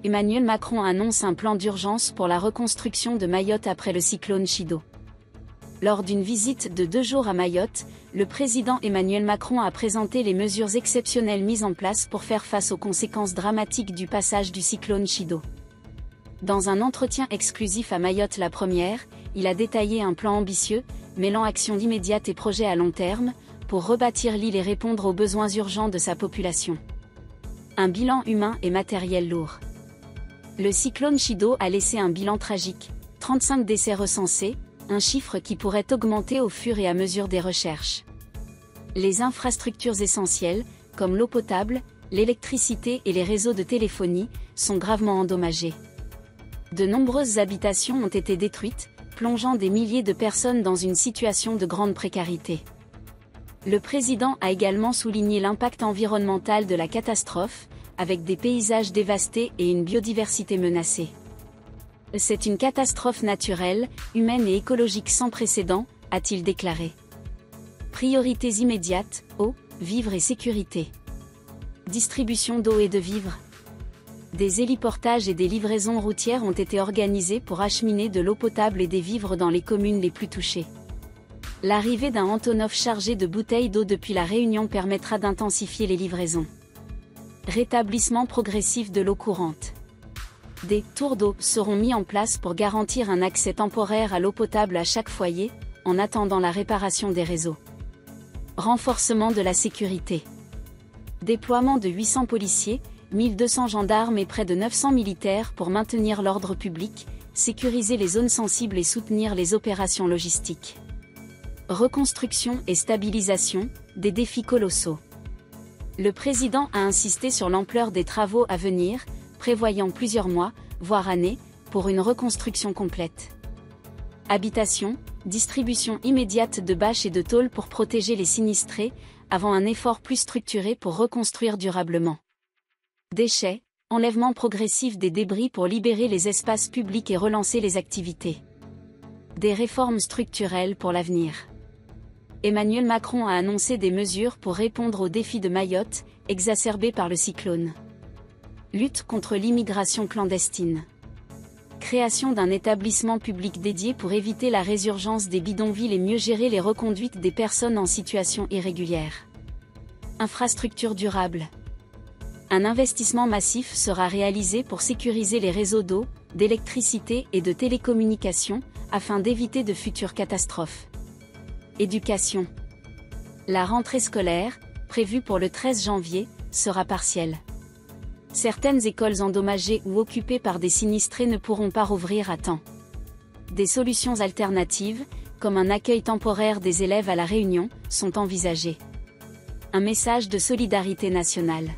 Emmanuel Macron annonce un plan d'urgence pour la reconstruction de Mayotte après le cyclone Chido. Lors d'une visite de 2 jours à Mayotte, le président Emmanuel Macron a présenté les mesures exceptionnelles mises en place pour faire face aux conséquences dramatiques du passage du cyclone Chido. Dans un entretien exclusif à Mayotte la première, il a détaillé un plan ambitieux, mêlant actions immédiates et projets à long terme, pour rebâtir l'île et répondre aux besoins urgents de sa population. Un bilan humain et matériel lourd. Le cyclone Chido a laissé un bilan tragique, 35 décès recensés, un chiffre qui pourrait augmenter au fur et à mesure des recherches. Les infrastructures essentielles, comme l'eau potable, l'électricité et les réseaux de téléphonie, sont gravement endommagés. De nombreuses habitations ont été détruites, plongeant des milliers de personnes dans une situation de grande précarité. Le président a également souligné l'impact environnemental de la catastrophe, avec des paysages dévastés et une biodiversité menacée. C'est une catastrophe naturelle, humaine et écologique sans précédent, a-t-il déclaré. Priorités immédiates, eau, vivres et sécurité. Distribution d'eau et de vivres. Des héliportages et des livraisons routières ont été organisés pour acheminer de l'eau potable et des vivres dans les communes les plus touchées. L'arrivée d'un Antonov chargé de bouteilles d'eau depuis La Réunion permettra d'intensifier les livraisons. Rétablissement progressif de l'eau courante. Des tours d'eau seront mis en place pour garantir un accès temporaire à l'eau potable à chaque foyer, en attendant la réparation des réseaux. Renforcement de la sécurité. Déploiement de 800 policiers, 1200 gendarmes et près de 900 militaires pour maintenir l'ordre public, sécuriser les zones sensibles et soutenir les opérations logistiques. Reconstruction et stabilisation, des défis colossaux. Le président a insisté sur l'ampleur des travaux à venir, prévoyant plusieurs mois, voire années, pour une reconstruction complète. Habitation, distribution immédiate de bâches et de tôles pour protéger les sinistrés, avant un effort plus structuré pour reconstruire durablement. Déchets, enlèvement progressif des débris pour libérer les espaces publics et relancer les activités. Des réformes structurelles pour l'avenir. Emmanuel Macron a annoncé des mesures pour répondre aux défis de Mayotte, exacerbés par le cyclone. Lutte contre l'immigration clandestine. Création d'un établissement public dédié pour éviter la résurgence des bidonvilles et mieux gérer les reconduites des personnes en situation irrégulière. Infrastructures durables. Un investissement massif sera réalisé pour sécuriser les réseaux d'eau, d'électricité et de télécommunications, afin d'éviter de futures catastrophes. Éducation. La rentrée scolaire, prévue pour le 13 janvier, sera partielle. Certaines écoles endommagées ou occupées par des sinistrés ne pourront pas rouvrir à temps. Des solutions alternatives, comme un accueil temporaire des élèves à La Réunion, sont envisagées. Un message de solidarité nationale.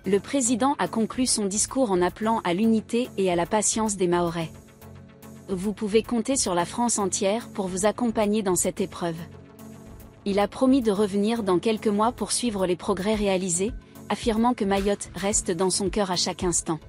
Le président a conclu son discours en appelant à l'unité et à la patience des Mahorais. Vous pouvez compter sur la France entière pour vous accompagner dans cette épreuve. Il a promis de revenir dans quelques mois pour suivre les progrès réalisés, affirmant que Mayotte reste dans son cœur à chaque instant.